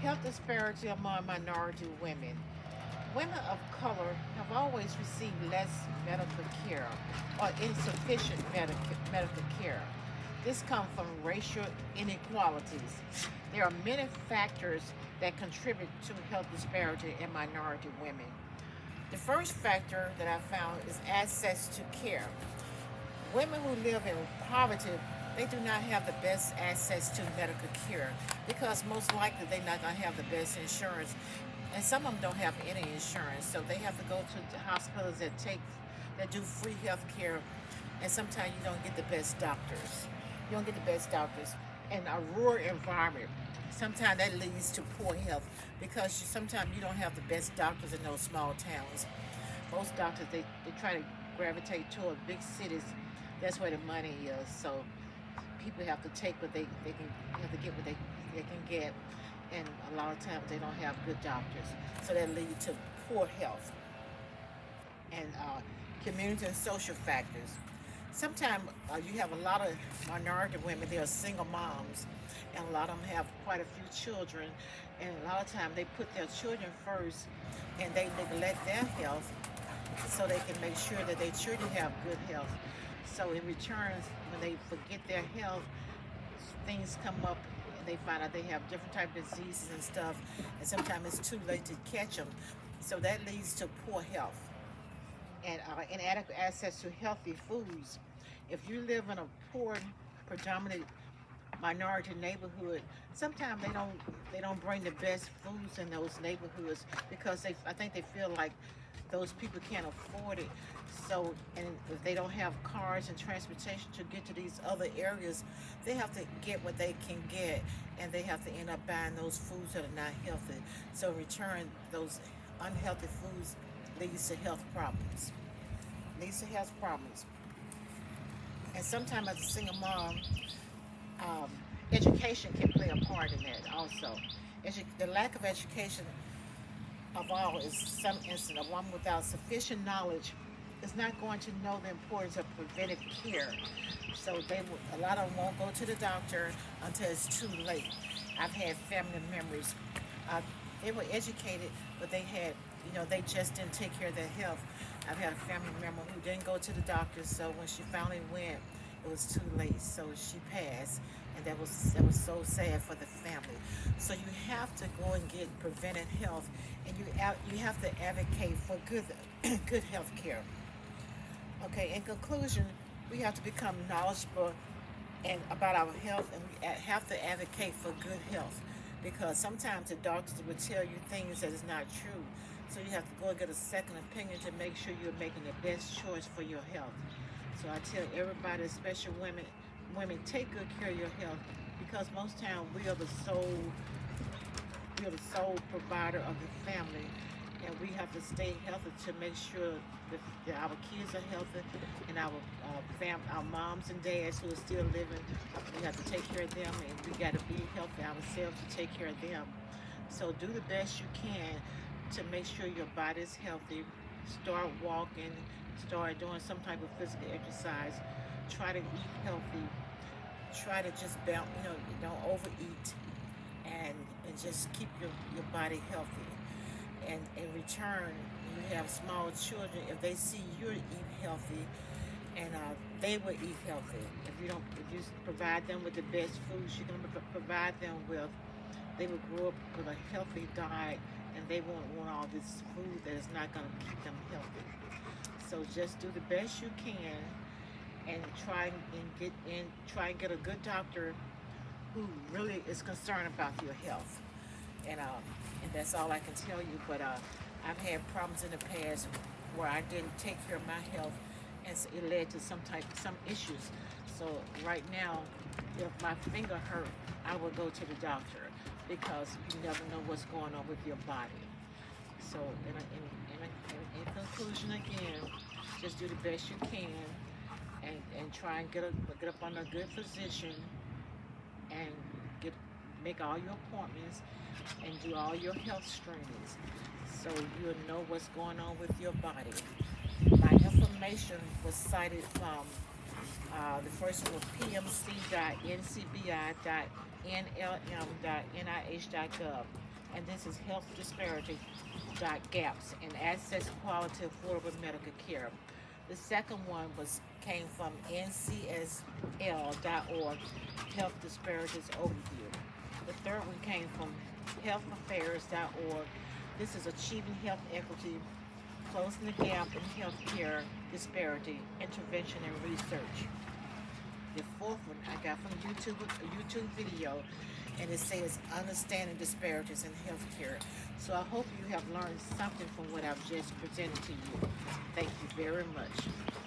Health disparity among minority women. Women of color have always received less medical care or insufficient medical care. This comes from racial inequalities. There are many factors that contribute to health disparity in minority women. The first factor that I found is access to care. Women who live in poverty, they do not have the best access to medical care because most likely they're not going to have the best insurance. And some of them don't have any insurance, so they have to go to the hospitals that do free health care, and sometimes you don't get the best doctors. You don't get the best doctors. In a rural environment, sometimes that leads to poor health because sometimes you don't have the best doctors in those small towns. Most doctors, they try to gravitate toward big cities. That's where the money is. So people have to take what they can have to get what they can get, and a lot of times they don't have good doctors. So that leads to poor health and community and social factors. Sometimes you have a lot of minority women, they are single moms, and a lot of them have quite a few children, and a lot of times they put their children first and they neglect their health so they can make sure that their children have good health. So in return, when they forget their health, things come up and they find out they have different type of diseases and stuff, and sometimes it's too late to catch them. So that leads to poor health and inadequate access to healthy foods. If you live in a poor, predominantly minority neighborhood, sometimes they don't bring the best foods in those neighborhoods because I think they feel like those people can't afford it. So, and if they don't have cars and transportation to get to these other areas, they have to get what they can get, and they have to end up buying those foods that are not healthy. So, in return, those unhealthy foods leads to health problems. Leads to health problems. And sometimes as a single mom, um, education can play a part in that also. The lack of education of all is some instant. A woman without sufficient knowledge is not going to know the importance of preventive care. So a lot of them won't go to the doctor until it's too late. I've had family members, uh, they were educated, but they just didn't take care of their health. I've had a family member who didn't go to the doctor, so when she finally went, it was too late. So she passed, and that was so sad for the family. So you have to go and get preventive health, and you have to advocate for good good health care. Okay. In conclusion, we have to become knowledgeable and about our health, and we have to advocate for good health because sometimes the doctors will tell you things that is not true. So you have to go and get a second opinion to make sure you're making the best choice for your health. So I tell everybody, especially women, take good care of your health because most times we are the sole provider of the family, and we have to stay healthy to make sure that our kids are healthy, and our moms and dads who are still living, we have to take care of them, and we got to be healthy ourselves to take care of them. So do the best you can to make sure your body is healthy. Start walking, start doing some type of physical exercise. Try to eat healthy. Try to just balance, don't overeat, and just keep your body healthy. And in return, you have small children. If they see you eat healthy, and they will eat healthy. If you provide them with the best foods you're going to provide them with, they will grow up with a healthy diet, and they won't want all this food that is not going to keep them healthy. So just do the best you can, and try and get a good doctor who really is concerned about your health. And that's all I can tell you. But I've had problems in the past where I didn't take care of my health, and so it led to some issues. So right now, if my finger hurt, I will go to the doctor because you never know what's going on with your body. So in conclusion, again, just do the best you can, and try and get up on a good physician, and get make all your appointments and do all your health screenings so you'll know what's going on with your body. My information was cited from the first one was pmc.ncbi.nlm.nih.gov. And this is health disparity gaps in access, quality, affordable medical care. The second one was came from ncsl.org, Health Disparities Overview. The third one came from healthaffairs.org. This is Achieving Health Equity, Closing the Gap in Healthcare Disparity, Intervention and Research. The fourth one I got from YouTube, a YouTube video, and it says Understanding Disparities in Healthcare. So I hope you have learned something from what I've just presented to you. Thank you very much.